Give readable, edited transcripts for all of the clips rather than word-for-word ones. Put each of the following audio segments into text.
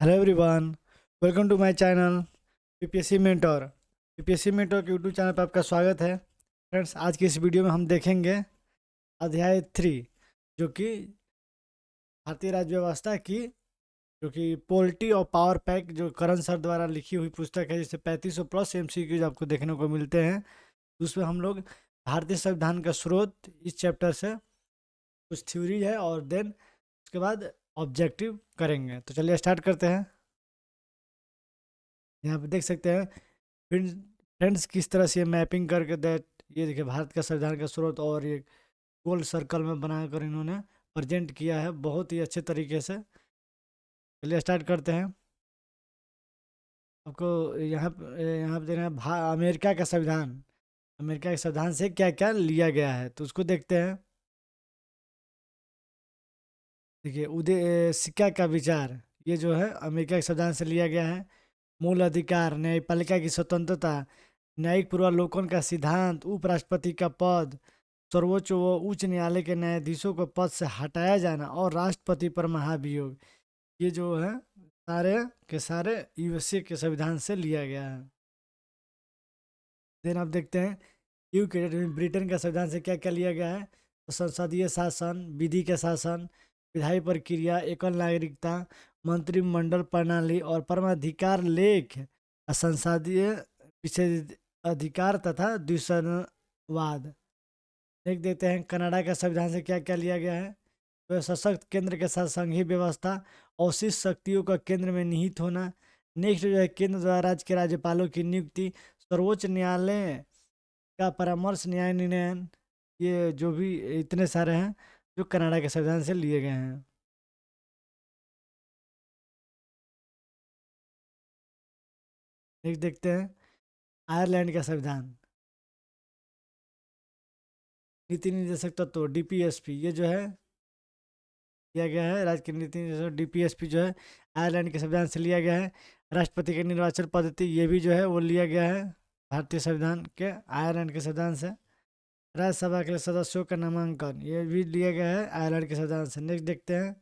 Hello everyone, welcome to my channel PPSC mentor. PPSC mentor के YouTube channel पर आपका स्वागत है। फ्रेंड्स, आज की इस वीडियो में हम देखेंगे अध्याय 3, जो कि भारतीय राज्य व्यवस्था की, जो कि पोलिटी और पावर पैक, जो करण सर द्वारा लिखी हुई पुस्तक है, जिससे 3500 प्लस एमसीक्यूज आपको देखने को मिलते हैं। उसमें हम लोग भारतीय संविधान का स्रोत इस चैप्टर से कुछ थ्योरी है और देन उसके बाद ऑब्जेक्टिव करेंगे। तो चलिए स्टार्ट करते हैं। यहाँ पे देख सकते हैं फ्रेंड्स किस तरह से ये मैपिंग करके दैट, ये देखिए भारत का संविधान का स्रोत, और ये गोल सर्कल में बनाकर इन्होंने प्रेजेंट किया है बहुत ही अच्छे तरीके से। चलिए स्टार्ट करते हैं। आपको यहाँ पे देना है अमेरिका का संविधान। अमेरिका के संविधान से क्या क्या लिया गया है, तो उसको देखते हैं। देखिए उदय सिक्का का विचार, ये जो है अमेरिका के संविधान से लिया गया है। मूल अधिकार, न्यायपालिका की स्वतंत्रता, न्यायिक पूर्वालोकन का सिद्धांत, उपराष्ट्रपति का पद, सर्वोच्च व उच्च न्यायालय के न्यायाधीशों को पद से हटाया जाना, और राष्ट्रपति पर महाभियोग, ये जो है सारे के सारे यूएसए के संविधान से लिया गया है। देन आप देखते हैं यूके ब्रिटेन का संविधान से क्या क्या लिया गया है। तो संसदीय शासन, विधि के शासन, विधायी प्रक्रिया, एकल नागरिकता, मंत्रिमंडल प्रणाली और परमाधिकार लेख, संसदीय विशेष अधिकार तथा द्विसदनवाद। देख देते हैं कनाडा का संविधान से क्या क्या लिया गया है। तो सशक्त केंद्र के साथ संघीय व्यवस्था, अवशिष्ट शक्तियों का केंद्र में निहित होना। नेक्स्ट जो है केंद्र द्वारा राज्य के राज्यपालों की नियुक्ति, सर्वोच्च न्यायालय का परामर्श, न्याय निर्णय, ये जो भी इतने सारे हैं जो कनाडा के संविधान से लिए गए हैं। नेक्स्ट देखते हैं आयरलैंड का संविधान। नीति निर्देशक तत्व डीपीएसपी, ये जो है किया गया है। राज्य के नीति निर्देशक डीपीएसपी जो है आयरलैंड के संविधान से लिया गया है। राष्ट्रपति की निर्वाचन पद्धति, ये भी जो है वो लिया गया है भारतीय संविधान के आयरलैंड के संविधान से। राज्यसभा के लिए सदस्यों का नामांकन, ये भी लिया गया है आयरलैंड के संविधान से। नेक्स्ट देखते हैं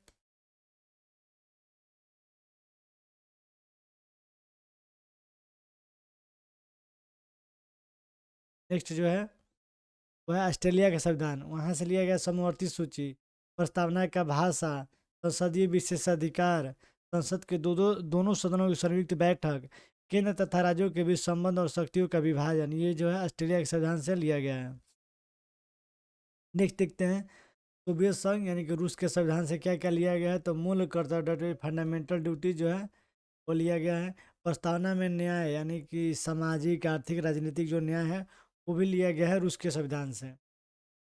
नेक्स्ट जो है वह ऑस्ट्रेलिया का संविधान, वहाँ से लिया गया समवर्ती सूची, प्रस्तावना का भाषा, संसदीय विशेषाधिकार, संसद के दोनों सदनों की संयुक्त बैठक, केंद्र तथा राज्यों के बीच संबंध और शक्तियों का विभाजन, ये जो है ऑस्ट्रेलिया के संविधान से लिया गया है। नेक्स्ट देखते हैं सोवियत संघ यानी कि रूस के संविधान से क्या क्या लिया गया है। तो मूल कर्तव्य, फंडामेंटल ड्यूटी जो है वो लिया गया है। प्रस्तावना में न्याय यानी कि सामाजिक, आर्थिक, राजनीतिक जो न्याय है वो भी लिया गया है रूस के संविधान से।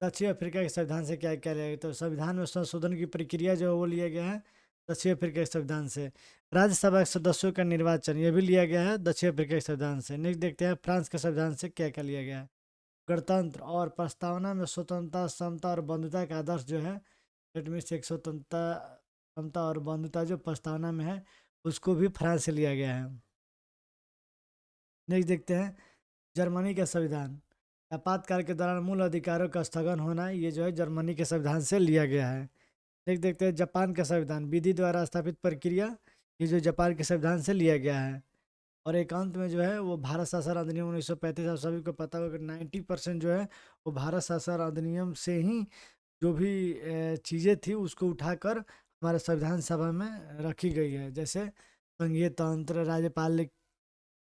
दक्षिण अफ्रीका के संविधान से क्या क्या लिया गया, तो संविधान में संशोधन की प्रक्रिया जो है वो लिया गया है दक्षिण अफ्रीका के संविधान से। राज्यसभा के सदस्यों का निर्वाचन, ये भी लिया गया है दक्षिण अफ्रीका के संविधान से। नेक्स्ट देखते हैं फ्रांस के संविधान से क्या क्या लिया गया है। गणतंत्र और प्रस्तावना में स्वतंत्रता, समता और बंधुता का आदर्श जो है, लेट मीन्स एक स्वतंत्रता, समता और बंधुता जो प्रस्तावना में है उसको भी फ्रांस से लिया गया है। नेक्स्ट देखते हैं जर्मनी का संविधान। आपातकाल के दौरान मूल अधिकारों का स्थगन होना, ये जो है जर्मनी के संविधान से लिया गया है। नेक्स्ट देखते हैं जापान का संविधान, विधि द्वारा स्थापित प्रक्रिया, ये जो जापान के संविधान से लिया गया है। और एकांत में जो है वो भारत शासन अधिनियम 1935, आप सभी को पता होगा 90% जो है वो भारत शासन अधिनियम से ही जो भी चीज़ें थी उसको उठाकर हमारे संविधान सभा में रखी गई है। जैसे संघीय तंत्र, राज्यपाल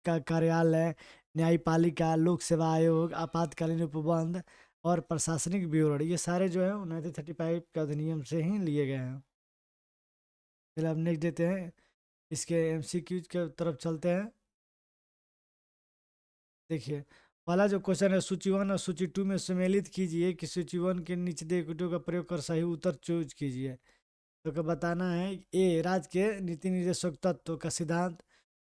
का कार्यालय, न्यायपालिका, लोक सेवा आयोग, आपातकालीन उपबंध और प्रशासनिक विवरण, ये सारे जो है 1935 के अधिनियम से ही लिए गए हैं। चलिए अब नेक्स्ट देते हैं, इसके एमसीक्यूज के तरफ चलते हैं। देखिए पहला जो क्वेश्चन है, सूची 1 और सूची 2 में सम्मिलित कीजिए कि सूची 1 के नीचे दिए विकल्पों का प्रयोग कर सही उत्तर चूज कीजिए। तो क्या बताना है। ए राज्य के नीति निर्देशक तत्व का सिद्धांत,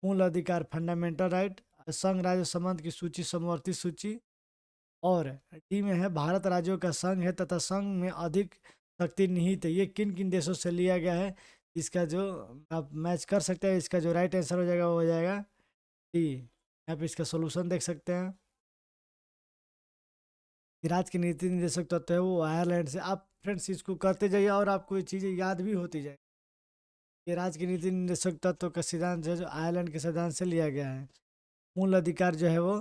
मूल अधिकार फंडामेंटल राइट, संघ राज्य संबंध की सूची समवर्ती सूची, और डी में है भारत राज्यों का संघ है तथा संघ में अधिक शक्ति निहित है। ये किन किन देशों से लिया गया है, इसका जो आप मैच कर सकते हैं, इसका जो राइट आंसर हो जाएगा वो हो जाएगा डी। आप इसका सोल्यूशन देख सकते हैं कि राज्य के नीति निर्देशक तत्व है वो आयरलैंड से। आप फ्रेंड्स इसको करते जाइए और आपको ये चीज़ें याद भी होती जाए। ये राज्य की नीति निर्देशक तत्व का सिद्धांत है जो आयरलैंड के सिद्धांत से लिया गया है। मूल अधिकार जो है वो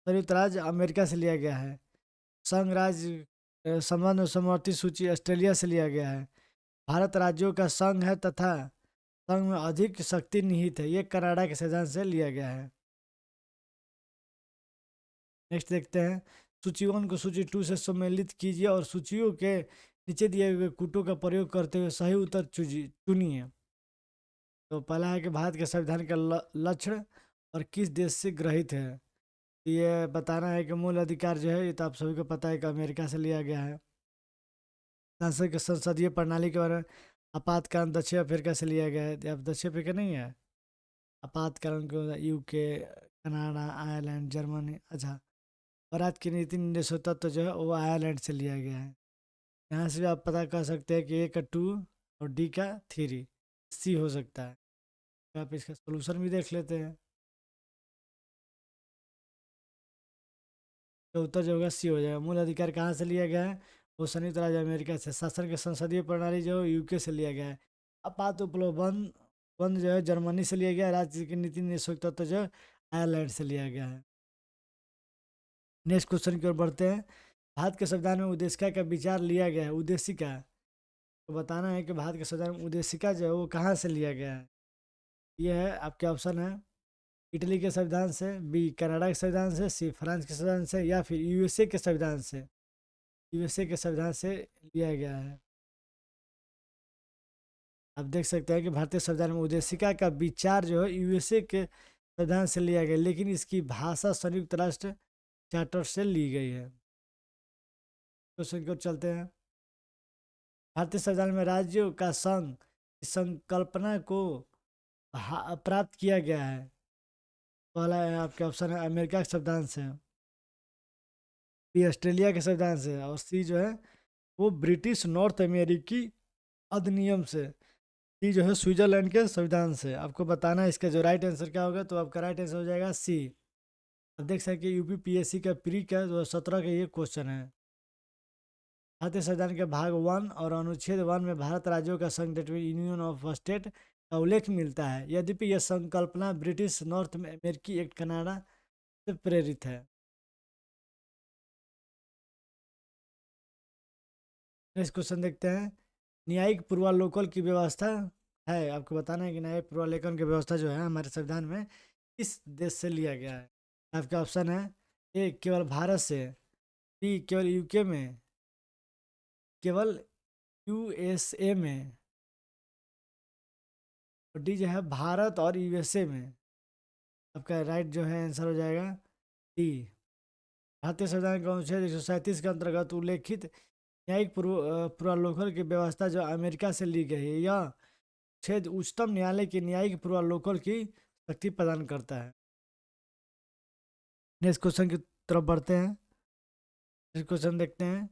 संयुक्त राज्य अमेरिका से लिया गया है। संघ राज्य संबंध में समवर्ती सूची ऑस्ट्रेलिया से लिया गया है। भारत राज्यों का संघ है तथा संघ में अधिक शक्ति निहित है, ये कनाडा के सिद्धांत से लिया गया है। नेक्स्ट देखते हैं, सूची 1 को सूची 2 से सम्मिलित कीजिए और सूचियों के नीचे दिए हुए कूटों का प्रयोग करते हुए सही उत्तर चुनिए। तो पहला है कि भारत के संविधान का लक्ष्य और किस देश से ग्रहित है। ये बताना है कि मूल अधिकार जो है ये तो आप सभी को पता है कि अमेरिका से लिया गया है। संसद के संसदीय प्रणाली के बारे में आपातकालीन दक्षिण अफ्रीका से लिया गया है। अब दक्षिण अफ्रीका नहीं है, आपातकालीन को यूके, कनाडा, आयरलैंड, जर्मनी। अच्छा, भारत की नीति निर्देशक तत्व जो है वो आयरलैंड से लिया गया है। यहाँ से भी आप पता कर सकते हैं कि ए का 2 और डी का 3, सी हो सकता है। तो आप इसका सोल्यूशन भी देख लेते हैं। तो उत्तर जो होगा सी हो जाएगा। मूल अधिकार कहाँ से लिया गया है, वो संयुक्त राज्य अमेरिका से। शासन के संसदीय प्रणाली जो यूके से लिया गया है। आपात उपलब्ध बंद जो है जर्मनी से लिया गया है। राज्य की नीति निर्देशक तत्व जो आयरलैंड से लिया गया है। नेक्स्ट क्वेश्चन की ओर बढ़ते हैं। भारत के संविधान में उद्देशिका का विचार लिया गया है। उद्देशिका तो बताना है कि भारत के संविधान में उद्देशिका जो है वो कहाँ से लिया गया है। ये है आपके ऑप्शन है, इटली के संविधान से, बी कनाडा के संविधान से, सी फ्रांस के संविधान से, या फिर यूएसए के संविधान से। यूएसए के संविधान से लिया गया है। आप देख सकते हैं कि भारतीय संविधान में उद्देशिका का विचार जो है यूएसए के संविधान से लिया गया, लेकिन इसकी भाषा संयुक्त राष्ट्र चार्टर से ली गई है। क्वेश्चन की ओर चलते हैं। भारतीय संविधान में राज्यों का संघ की संकल्पना को प्राप्त किया गया है। पहला है आपके ऑप्शन है अमेरिका के संविधान से, बी ऑस्ट्रेलिया के संविधान से, और सी जो है वो ब्रिटिश नॉर्थ अमेरिकी अधिनियम से, डी जो है स्विट्जरलैंड के संविधान से। आपको बताना है इसका जो राइट आंसर क्या होगा, तो आपका राइट आंसर हो जाएगा सी। आप देख सकते हैं यूपीपीएससी का प्री का 2017 का ये क्वेश्चन है। भारतीय संविधान के भाग 1 और अनुच्छेद 1 में भारत राज्यों का संघ यूनियन ऑफ स्टेट का उल्लेख मिलता है, यद्यपि यह संकल्पना ब्रिटिश नॉर्थ अमेरिकी एक्ट कनाडा से प्रेरित है। नेक्स्ट क्वेश्चन देखते हैं। न्यायिक पूर्वालोकन की व्यवस्था है, आपको बताना है कि न्यायिक पूर्वालोकन की व्यवस्था जो है हमारे संविधान में किस देश से लिया गया है। आपका ऑप्शन है ए केवल भारत से, बी केवल यूके में, केवल यूएसए में, और डी जो है भारत और यूएसए में। आपका राइट जो है आंसर हो जाएगा डी। भारतीय संविधान के अनुच्छेद 137 के अंतर्गत उल्लेखित न्यायिक पूर्वालोकन की व्यवस्था जो अमेरिका से ली गई है, यह छेद उच्चतम न्यायालय के न्यायिक पूर्वालोकन की शक्ति प्रदान करता है। नेक्स्ट क्वेश्चन की तरफ बढ़ते हैं। नेक्स्ट क्वेश्चन देखते हैं।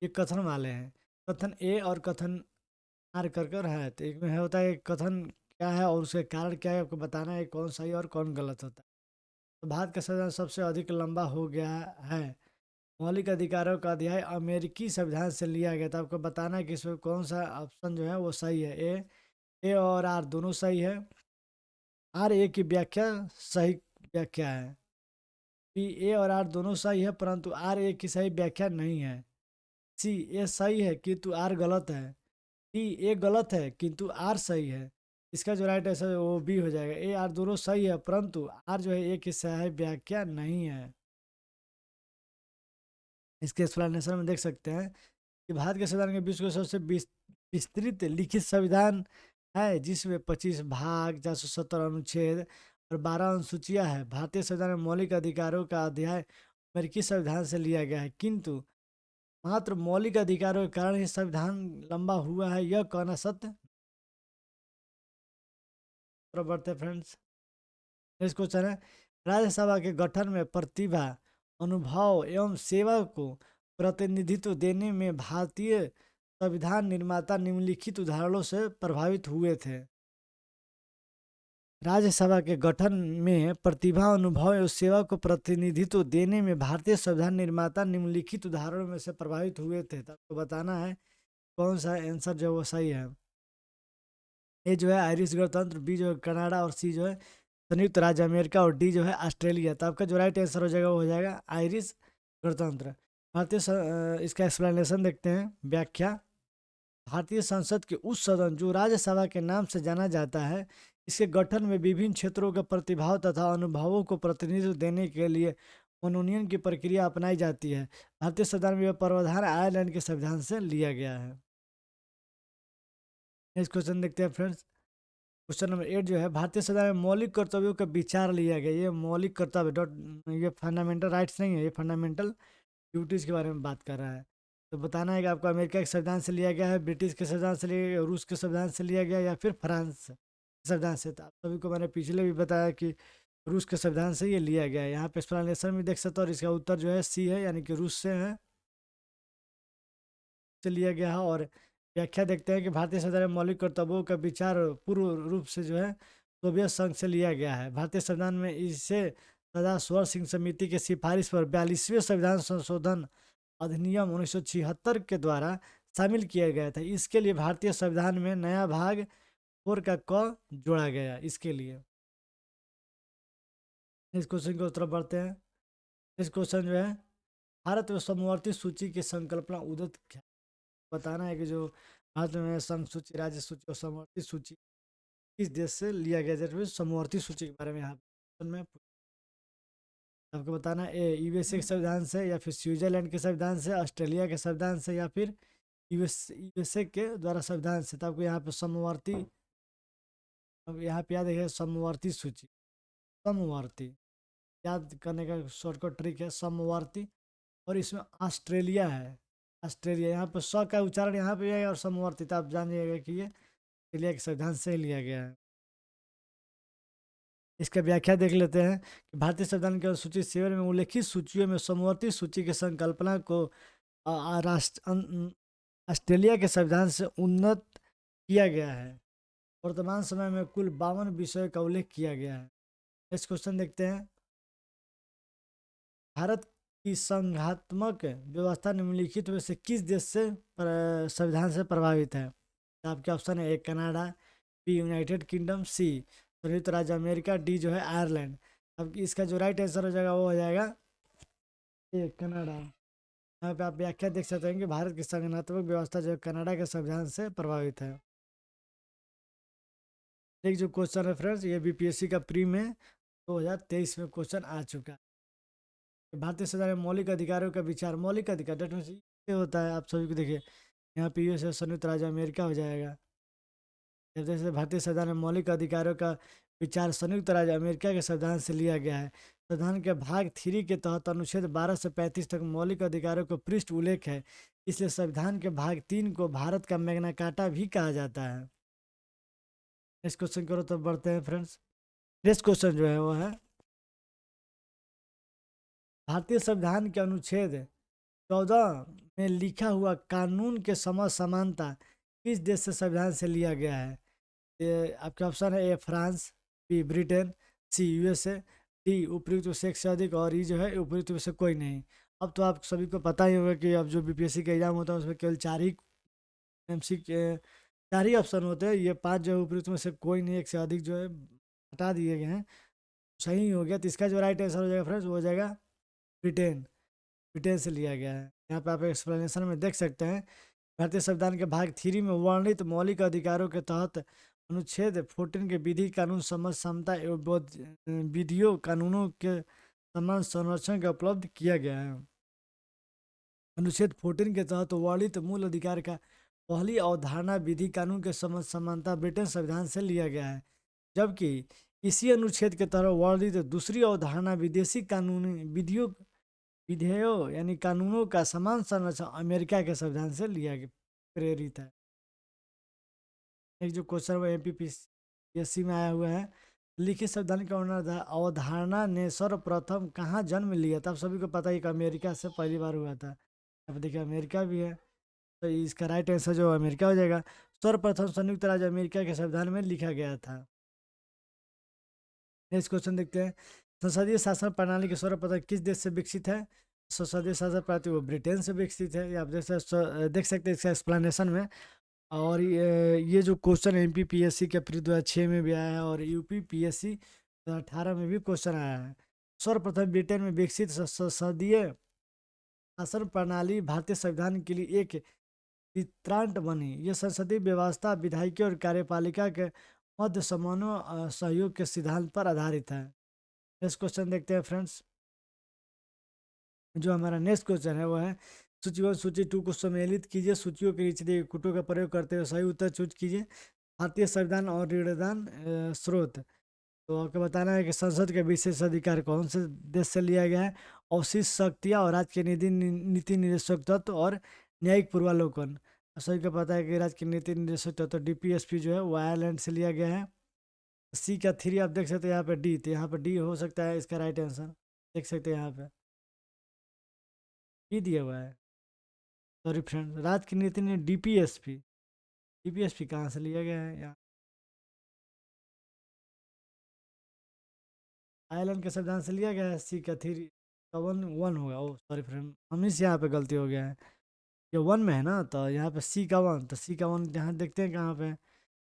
ये कथन वाले हैं, कथन ए और कथन आर कर कर है। तो एक में है होता है कथन क्या है और उसके कारण क्या है, आपको बताना है कौन सही और कौन गलत होता है। तो भारत का संविधान सबसे अधिक लंबा हो गया है। मौलिक अधिकारों का अध्याय अमेरिकी संविधान से लिया गया था। आपको बताना है कि इसमें कौन सा ऑप्शन जो है वो सही है। ए और आर दोनों सही है। आर ए की व्याख्या सही व्याख्या है। बी ए और आर दोनों सही है परंतु आर ए की सही व्याख्या नहीं है। सी ए सही है किंतु आर गलत है। डी ए गलत है किंतु आर सही है। इसका जो राइट आंसर है वो बी हो जाएगा। ए आर दोनों सही है परंतु आर जो है ए की सही व्याख्या नहीं है। इसके एक्सप्लेनेशन में देख सकते हैं कि भारत के संविधान के विश्व के सबसे विस्तृत लिखित संविधान है, जिसमें 25 भाग, 470 अनुच्छेद और 12 अनुसूचियां हैं। भारतीय संविधान में मौलिक अधिकारों का अध्याय अमेरिकी संविधान से लिया गया है, किंतु मात्र मौलिक अधिकारों के कारण ही संविधान लंबा हुआ है, यह कहना सत्य। बढ़ते फ्रेंड्स। नेक्स्ट क्वेश्चन है, राज्यसभा के गठन में प्रतिभा, अनुभव एवं सेवा को प्रतिनिधित्व देने में भारतीय संविधान निर्माता निम्नलिखित उदाहरणों से प्रभावित हुए थे। राज्यसभा के गठन में प्रतिभा, अनुभव एवं सेवा को प्रतिनिधित्व देने में भारतीय संविधान निर्माता निम्नलिखित उदाहरणों में से प्रभावित हुए थे। तो आपको बताना है कौन सा आंसर जो वो सही है। ए जो है आयरिश गणतंत्र, बी जो है कनाडा और सी जो है संयुक्त राज्य अमेरिका और डी जो है ऑस्ट्रेलिया। तो आपका जो राइट आंसर हो जाएगा वो हो जाएगा आयरिश गणतंत्र। इसका एक्सप्लेनेशन देखते हैं, व्याख्या। भारतीय संसद के उस सदन जो राज्यसभा के नाम से जाना जाता है, इसके गठन में विभिन्न क्षेत्रों के प्रतिभाव तथा अनुभवों को प्रतिनिधित्व देने के लिए मनोनयन की प्रक्रिया अपनाई जाती है। भारतीय संविधान में यह प्रावधान आयरलैंड के संविधान से लिया गया है। नेक्स्ट क्वेश्चन देखते हैं फ्रेंड्स। क्वेश्चन नंबर 8 जो है, भारतीय संविधान में मौलिक कर्तव्यों का विचार लिया गया। ये मौलिक कर्तव्य ये फंडामेंटल राइट्स नहीं है, ये फंडामेंटल ड्यूटीज के बारे में बात कर रहा है। तो बताना है कि आपको अमेरिका के संविधान से लिया गया है, ब्रिटिश के संविधान से लिया गया, रूस के संविधान से लिया गया, या फिर फ्रांस के संविधान से। तो आप सभी को मैंने पिछले भी बताया कि रूस के संविधान से ये लिया गया है। यहाँ पे एक्सप्लेनेशन में देख सकते हो, और इसका उत्तर जो है सी है, यानी कि रूस से है, से लिया गया है। और व्याख्या देखते हैं कि भारतीय संविधान में मौलिक कर्तव्यों का विचार पूर्व रूप से जो है सोवियत संघ से लिया गया है। भारतीय संविधान में इसे सदा स्वर सिंह समिति की सिफारिश पर 42वें संविधान संशोधन अधिनियम 1976 के द्वारा शामिल किया गया था। इसके लिए भारतीय संविधान में नया भाग 4 का क जोड़ा गया। इसके लिए इस क्वेश्चन की तरफ बढ़ते हैं। इस क्वेश्चन जो है, भारत में समवर्ती सूची की संकल्पना उदित क्या बताना है कि जो भारत में संघ सूची, राज्य सूची और समवर्ती सूची किस देश से लिया गया। जैसे समवर्ती सूची के बारे में यहाँ में आपको बताना है, यूएसए के संविधान से, या फिर स्विट्जरलैंड के संविधान से, ऑस्ट्रेलिया के संविधान से, या फिर यूएसए के द्वारा संविधान से। तो आपको यहाँ पे समवर्ती, अब यहाँ पे याद है समवर्ती सूची, समवर्ती याद करने का शॉर्टकट ट्रिक है समवर्ती। और इसमें ऑस्ट्रेलिया है, ऑस्ट्रेलिया यहाँ पे स का उच्चारण यहाँ पे है, और समवर्ती तो आप जानिएगा कि ये ऑस्ट्रेलिया के संविधान से ही लिया गया है। इसका व्याख्या देख लेते हैं कि भारतीय संविधान के अनुसूची 7 में उल्लेखित सूचियों में समवर्ती सूची की संकल्पना को ऑस्ट्रेलिया के संविधान से उन्नत किया गया है। वर्तमान समय में कुल 52 विषयों का उल्लेख किया गया है। नेक्स्ट क्वेश्चन देखते हैं, भारत की संघात्मक व्यवस्था निम्नलिखित में से किस देश से संविधान से प्रभावित है। तो आपके ऑप्शन है, A Canada, B United Kingdom, C संयुक्त राज्य अमेरिका, डी जो है आयरलैंड। अब इसका जो राइट आंसर हो जाएगा वो हो जाएगा ए कनाडा। यहाँ पे आप व्याख्या देख सकते हैं कि भारत की संगठनात्मक व्यवस्था जो है कनाडा के संविधान से प्रभावित है। एक जो क्वेश्चन है फ्रेंड्स, ये बीपीएससी का प्री में 2023 में क्वेश्चन आ चुका है। भारतीय संविधान में मौलिक अधिकारों का विचार, मौलिक अधिकार डेट में होता है, आप सभी को देखिए यहाँ पे यूएसए संयुक्त राज्य अमेरिका हो जाएगा। जैसे भारतीय संविधान में मौलिक अधिकारों का विचार संयुक्त राज्य अमेरिका के संविधान से लिया गया है। संविधान के भाग 3 के तहत अनुच्छेद 12 से 35 तक मौलिक अधिकारों को पृष्ठ उल्लेख है, इसलिए संविधान के भाग 3 को भारत का मैग्ना कार्टा भी कहा जाता है। नेक्स्ट क्वेश्चन करो तो बढ़ते हैं फ्रेंड्स। नेक्स्ट क्वेश्चन जो है वो है, भारतीय संविधान के अनुच्छेद 14 में लिखा हुआ कानून के समझ समानता किस देश से संविधान से लिया गया है। ये आपके ऑप्शन है, A France, B Britain, C USA, D उपयुक्त से एक से अधिक, और ई जो है उपयुक्त से कोई नहीं। अब तो आप सभी को पता ही होगा कि अब जो बीपीएससी का एग्जाम होता है उसमें केवल 4 ही ऑप्शन होते हैं। ये 5 जो है उपयुक्त में से कोई नहीं, एक से अधिक जो है हटा दिए गए हैं। सही हो गया। तो इसका जो राइट आंसर हो जाएगा फ्रेंड्स वो हो जाएगा ब्रिटेन, ब्रिटेन से लिया गया है। यहाँ पे आप एक्सप्लेनेशन में देख सकते हैं, भारतीय संविधान के भाग 3 में वर्णित मौलिक अधिकारों के तहत अनुच्छेद 14 के विधि कानून समझ समता एवं विधियों कानूनों के समान संरक्षण का उपलब्ध किया गया है। अनुच्छेद 14 के तहत वर्णित मूल अधिकार का पहली अवधारणा विधि कानून के समझ समानता ब्रिटेन संविधान से लिया गया है, जबकि इसी अनुच्छेद के तहत वर्णित दूसरी अवधारणा विदेशी कानूनी विधेयों यानी कानूनों का समान संरक्षण अमेरिका के संविधान से लिया गया, प्रेरित है। एक जो क्वेश्चन वो एमपीपीएससी में आया हुआ है, लिखित संविधान की अवधारणा ने सर्वप्रथम कहाँ जन्म लिया था। आप सभी को पता है कि अमेरिका से पहली बार हुआ था। अब देखिए अमेरिका भी है, तो इसका राइट आंसर जो अमेरिका हो जाएगा। सर्वप्रथम संयुक्त राज्य अमेरिका के संविधान में लिखा गया था। नेक्स्ट क्वेश्चन देखते हैं, संसदीय शासन प्रणाली के सर्वप्रथम किस देश से विकसित है। संसदीय शासन प्रणाली वो ब्रिटेन से विकसित है। आप देख सकते हैं इसका एक्सप्लेनेशन में, और ये जो क्वेश्चन MPPSC के प्री 2006 में भी आया है और UPPSC 2018 में भी क्वेश्चन आया है। सर्वप्रथम ब्रिटेन में विकसित संसदीय शासन प्रणाली भारतीय संविधान के लिए एक चित्रांत बनी। ये संसदीय व्यवस्था विधायिका और कार्यपालिका के मध्य समानुपातिक सहयोग के सिद्धांत पर आधारित है। नेक्स्ट क्वेश्चन देखते हैं फ्रेंड्स। जो हमारा नेक्स्ट क्वेश्चन है वो है सूची 1 सूची 2 को सम्मिलित कीजिए, सूचियों के नीचे दिए कुटों का प्रयोग करते हुए सही उत्तर चूज कीजिए। भारतीय संविधान और ऋणदान स्रोत। तो आपको बताना है कि संसद के विशेष अधिकार कौन से देश से लिया गया है। अवशिष्ट शक्तियाँ और राज्य के नीति निर्देशक तत्व और न्यायिक पूर्वावलोकन। सभी को पता है कि राज्य के नीति निर्देशक तत्व DPSP जो है वो आयरलैंड से लिया गया है। C का 3 आप देख सकते हैं यहाँ पे D, तो यहाँ पे D हो सकता है इसका राइट आंसर। देख सकते हैं यहाँ पे D दिया हुआ है। सॉरी फ्रेंड, राज्य की नीति ने DPSP कहाँ से लिया गया है यहाँ। आयरलैंड के संविधान से लिया गया है। C का 3 का 1 होगा। ओ सॉरी फ्रेंड, हम से यहाँ पे गलती हो गया है। ये 1 में है ना, तो यहाँ पे C का 1, तो C का 1 यहाँ देखते हैं कहाँ पे।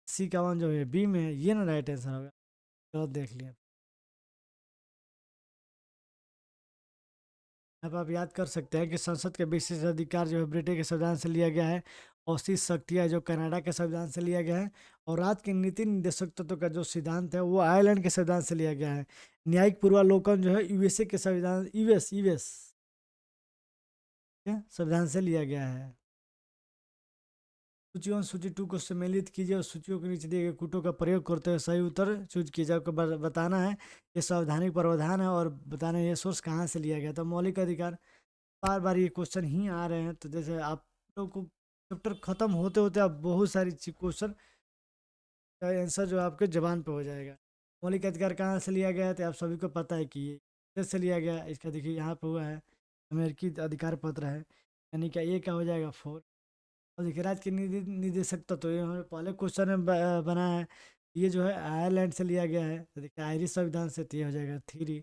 C का 1 जो है B में है, ये ना राइट आंसर होगा। चलो देख लिया। अब आप याद कर सकते हैं कि संसद के विशेष अधिकार जो है ब्रिटेन के संविधान से लिया गया है। अवशिष्ट शक्तियाँ जो कनाडा के संविधान से लिया गया है। और राज्य के नीति निर्देशक तत्व का जो सिद्धांत है वो आयरलैंड के संविधान से लिया गया है। न्यायिक पूर्वावलोकन जो है USA के संविधान यूएस के संविधान से लिया गया है। सूची 1 सूची 2 को सम्मिलित कीजिए और सूचियों के नीचे दिए गए कूटों का प्रयोग करते हुए सही उत्तर चूज कीजिए। आपको बताना है ये संवैधानिक प्रावधान है और बताना है ये सोर्स कहाँ से लिया गया। तो मौलिक अधिकार, बार बार ये क्वेश्चन ही आ रहे हैं, तो जैसे आप लोग को चैप्टर खत्म होते होते आप बहुत सारी क्वेश्चन का आंसर जो आपके जबान पे हो जाएगा। मौलिक अधिकार कहाँ से लिया गया है, तो आप सभी को पता है कि ये देश से लिया गया। इसका देखिए यहाँ पे हुआ है अमेरिकी अधिकार पत्र है, यानी कि ये क्या हो जाएगा 4। और देखिए राज्य के निदेशक तत्व, तो ये हमारे पहले क्वेश्चन में बना है। ये जो है आयरलैंड से लिया गया है, तो देखिए आयरिश संविधान से, तो ये हो जाएगा 3।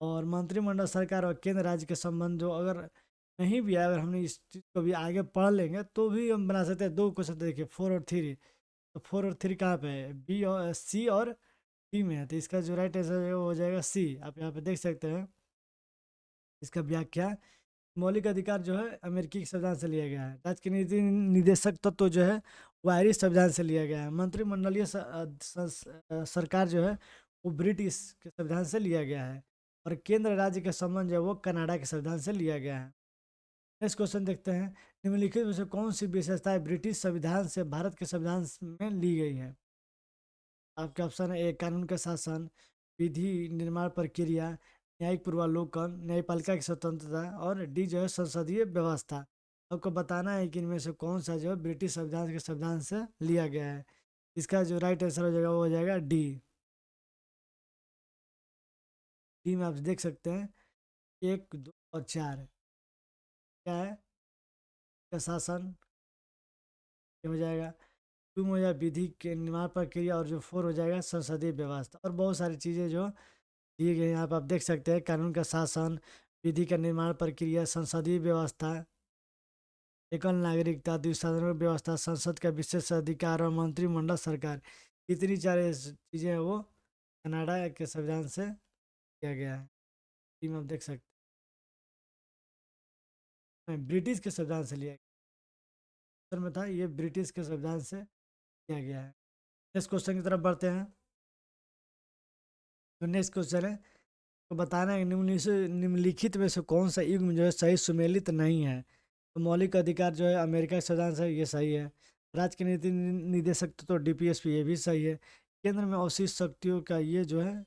और मंत्रिमंडल सरकार और केंद्र राज्य के संबंध जो अगर नहीं भी है, अगर हमने इस चीज़ को भी आगे पढ़ लेंगे तो भी हम बना सकते हैं। 2 क्वेश्चन देखिए 4 और 3, तो 4 और 3 कहाँ पे है, बी और C और B में है, तो इसका जो राइट आंसर है वो हो जाएगा C। आप यहाँ पे देख सकते हैं इसका व्याख्या। मौलिक अधिकार जो है अमेरिकी संविधान से लिया गया है। राज्य के नीति निदेशक तत्व जो है वो आयरिश संविधान से लिया गया है। मंत्रिमंडलीय सरकार जो है वो ब्रिटिश के संविधान से लिया गया है। और केंद्र राज्य के संबंध जो है वो कनाडा के संविधान से लिया गया है। नेक्स्ट क्वेश्चन देखते हैं। निम्नलिखित में से कौन सी विशेषताएं ब्रिटिश संविधान से भारत के संविधान में ली गई है। आपके ऑप्शन है A कानून का शासन, विधि निर्माण प्रक्रिया, न्यायिक पूर्वावलोकन, न्यायपालिका की स्वतंत्रता, और D जो है संसदीय व्यवस्था। आपको बताना है कि इनमें से कौन सा जो है ब्रिटिश संविधान के संविधान से लिया गया है। इसका जो राइट आंसर हो जाएगा वो हो जाएगा D में आप देख सकते हैं 1, 2 और 4 क्या है, का शासन ये हो जाएगा। 2 में हो जाएगा विधि के निर्माण प्रक्रिया, और जो 4 हो जाएगा संसदीय व्यवस्था। और बहुत सारी चीज़ें जो दिए गए यहाँ पर आप देख सकते हैं। कानून का शासन, विधि का निर्माण प्रक्रिया, संसदीय व्यवस्था, एकल नागरिकता, द्विसदन व्यवस्था, संसद का विशेष अधिकार और मंत्रिमंडल सरकार। इतनी सारी चीज़ें हैं वो कनाडा के संविधान से किया गया है। टीम आप देख सकते हैं ब्रिटिश के संविधान से लिया गया। उत्तर में था ये ब्रिटिश के संविधान से किया गया है। नेक्स्ट क्वेश्चन की तरफ बढ़ते हैं। तो नेक्स्ट क्वेश्चन है तो बताना है निम्नलिखित में से कौन सा युग्म जो है सही सुमेलित नहीं है। तो मौलिक अधिकार जो है अमेरिका के संविधान से, ये सही है। राज्य के नीति निदेशक तो DPSP, ये भी सही है। केंद्र में अवशिष्ट शक्तियों का ये जो है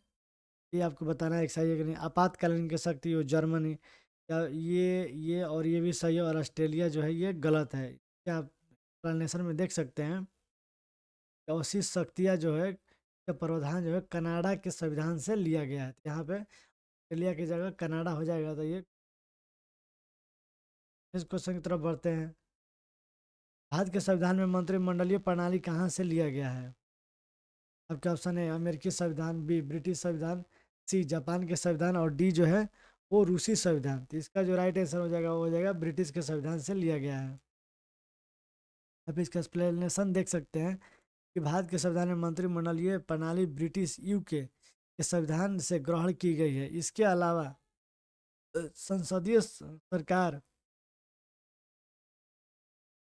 ये आपको बताना है एक सही है कि नहीं। आपातकालीन की शक्ति हो जर्मनी, या ये और ये भी सही है। और ऑस्ट्रेलिया जो है ये गलत है। क्या आप एक्सप्लेनेशन में देख सकते हैं कि अवशिष्ट शक्तियाँ जो है का प्रावधान जो है कनाडा के संविधान से लिया गया है। यहाँ पे ऑस्ट्रेलिया की जगह कनाडा हो जाएगा। तो ये इस क्वेश्चन की तरफ बढ़ते हैं। भारत के संविधान में मंत्रिमंडलीय प्रणाली कहाँ से लिया गया है। आपके ऑप्शन है अमेरिकी संविधान, B ब्रिटिश संविधान, C जापान के संविधान, और D जो है वो रूसी संविधान। तो इसका जो राइट आंसर हो जाएगा वो हो जाएगा ब्रिटिश के संविधान से लिया गया है। आप इसका एक्सप्लेनेशन देख सकते हैं कि भारत के संविधान में मंत्रिमंडलीय प्रणाली ब्रिटिश यूके के संविधान से ग्रहण की गई है। इसके अलावा संसदीय सरकार,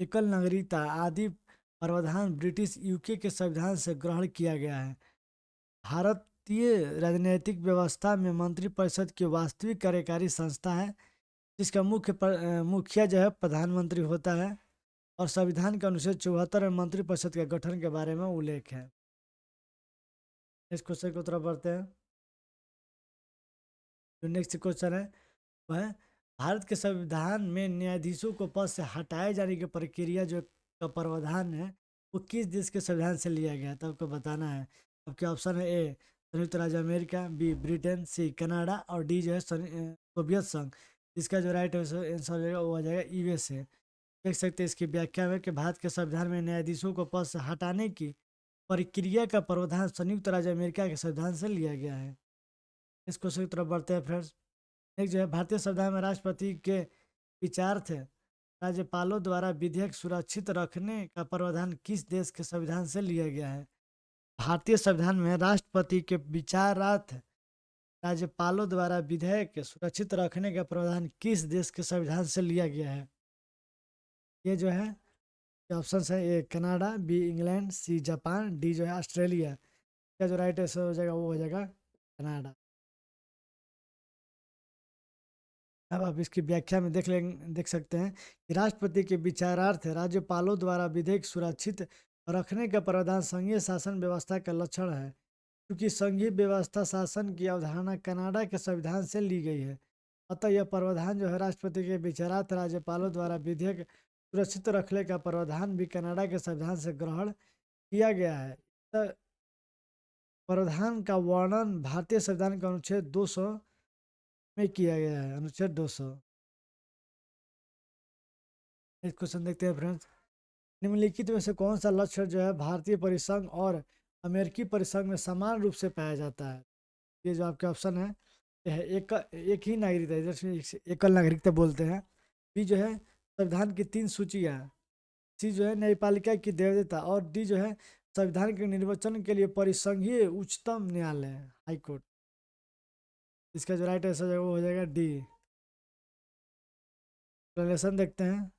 एकल नागरिकता आदि प्रावधान ब्रिटिश यूके के संविधान से ग्रहण किया गया है। भारतीय राजनीतिक व्यवस्था में मंत्रिपरिषद की वास्तविक कार्यकारी संस्था है, जिसका मुखिया जो है प्रधानमंत्री होता है, और संविधान के अनुच्छेद 74 में मंत्रिपरिषद के गठन के बारे में उल्लेख है। इस क्वेश्चन की तरफ बढ़ते हैं। जो नेक्स्ट क्वेश्चन है वह है, भारत के संविधान में न्यायाधीशों को पद से हटाए जाने की प्रक्रिया जो का प्रावधान है वो किस देश के संविधान से लिया गया है, तो आपको बताना है। आपके ऑप्शन है ए संयुक्त राज्य अमेरिका, बी ब्रिटेन, सी कनाडा और डी जो है सोवियत संघ। इसका जो राइट आंसर हो जाएगा वो आ जाएगा यूएसए। देख सकते हैं इसकी व्याख्या में कि भारत के संविधान में न्यायाधीशों को पद से हटाने की प्रक्रिया का प्रावधान संयुक्त राज्य अमेरिका के संविधान से लिया गया है। इस क्वेश्चन की तरफ बढ़ते हैं फ्रेंड्स। एक जो है भारतीय संविधान में राष्ट्रपति के विचारार्थ राज्यपालों द्वारा विधेयक सुरक्षित रखने का प्रावधान किस देश के संविधान से लिया गया है। भारतीय संविधान में राष्ट्रपति के विचारार्थ राज्यपालों द्वारा विधेयक सुरक्षित रखने का प्रावधान किस देश के संविधान से लिया गया है। ये जो है ऑप्शन है, A Canada, B England, C Japan, D जो है ऑस्ट्रेलिया। इसका जो राइट आंसर हो जाएगा वो हो जाएगा कनाडा। अब आप इसकी व्याख्या में देख सकते हैं कि राष्ट्रपति के विचारार्थ राज्यपालों द्वारा विधेयक सुरक्षित रखने का प्रावधान संघीय शासन व्यवस्था का लक्षण है, क्योंकि संघीय व्यवस्था शासन की अवधारणा कनाडा के संविधान से ली गई है। अतः यह प्रावधान जो है राष्ट्रपति के विचारार्थ राज्यपालों द्वारा विधेयक सुरक्षित रखने का प्रावधान भी कनाडा के संविधान से ग्रहण किया गया है। प्रावधान का वर्णन भारतीय संविधान के अनुच्छेद 200 में किया गया है। अनुच्छेद 200। एक क्वेश्चन देखते हैं फ्रेंड्स। निम्नलिखित में से कौन सा लक्ष्य जो है भारतीय परिसंघ और अमेरिकी परिसंघ में समान रूप से पाया जाता है। ये जो आपके ऑप्शन है यह है एक ही नागरिकता, जैसे एकल नागरिकता बोलते हैं। बी जो है संविधान की 3 सूचियाँ, सी जो है न्यायपालिका की देवता, और डी जो है संविधान के निर्वचन के लिए परिसंघीय उच्चतम न्यायालय हाई कोर्ट। इसका जो राइट आंसर है वो हो जाएगा डी। एक्सप्लेनेशन देखते हैं।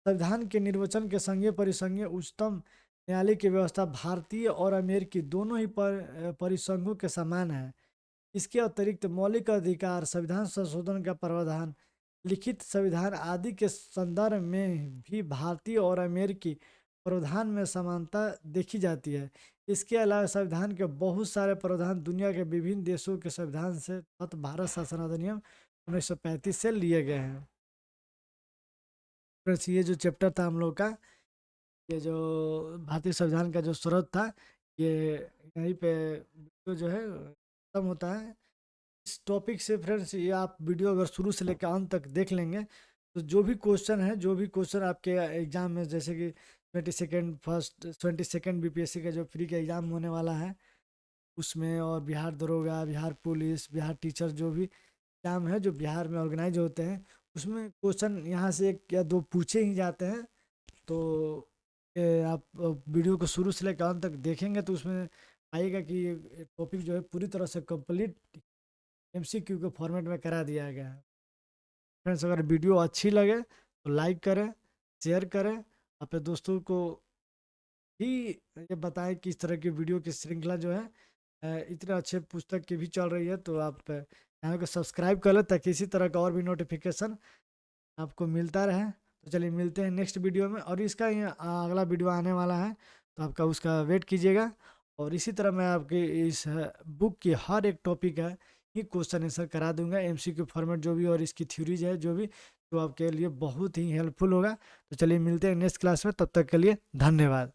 संविधान के निर्वचन के संघीय परिसंघीय उच्चतम न्यायालय की व्यवस्था भारतीय और अमेरिकी दोनों ही परिसंघों के समान है। इसके अतिरिक्त मौलिक अधिकार, संविधान संशोधन का प्रावधान, लिखित संविधान आदि के संदर्भ में भी भारतीय और अमेरिकी प्रावधान में समानता देखी जाती है। इसके अलावा संविधान के बहुत सारे प्रावधान दुनिया के विभिन्न देशों के संविधान से तथा भारत शासन अधिनियम 1935 से लिए गए हैं। फ्रेंड्स ये जो चैप्टर था हम लोग का, ये जो भारतीय संविधान का जो स्रोत था, ये यहीं पे वीडियो जो है खत्म होता है। इस टॉपिक से फ्रेंड्स ये आप वीडियो अगर शुरू से लेकर अंत तक देख लेंगे तो जो भी क्वेश्चन आपके एग्जाम में, जैसे कि 22nd बीपीएससी का जो फ्री का एग्ज़ाम होने वाला है उसमें, और बिहार दरोगा, बिहार पुलिस, बिहार टीचर, जो भी एग्जाम है जो बिहार में ऑर्गेनाइज होते हैं उसमें क्वेश्चन यहाँ से 1 या 2 पूछे ही जाते हैं। तो आप वीडियो को शुरू से लेकर अंत तक देखेंगे तो उसमें आएगा कि टॉपिक जो है पूरी तरह से कंप्लीट एमसीक्यू के फॉर्मेट में करा दिया गया है। फ्रेंड्स अगर वीडियो अच्छी लगे तो लाइक करें, शेयर करें, अपने दोस्तों को भी ये बताएं कि इस तरह की वीडियो की श्रृंखला जो है इतने अच्छे पुस्तक की भी चल रही है। तो आप चैनल को सब्सक्राइब कर लें ताकि इसी तरह का और भी नोटिफिकेशन आपको मिलता रहे। तो चलिए मिलते हैं नेक्स्ट वीडियो में, और इसका अगला वीडियो आने वाला है तो आपका उसका वेट कीजिएगा। और इसी तरह मैं आपके इस बुक की हर एक टॉपिक है ये क्वेश्चन आंसर करा दूंगा, एमसीक्यू फॉर्मेट जो भी, और इसकी थ्योरीज है जो भी, तो आपके लिए बहुत ही हेल्पफुल होगा। तो चलिए मिलते हैं नेक्स्ट क्लास में, तब तक के लिए धन्यवाद।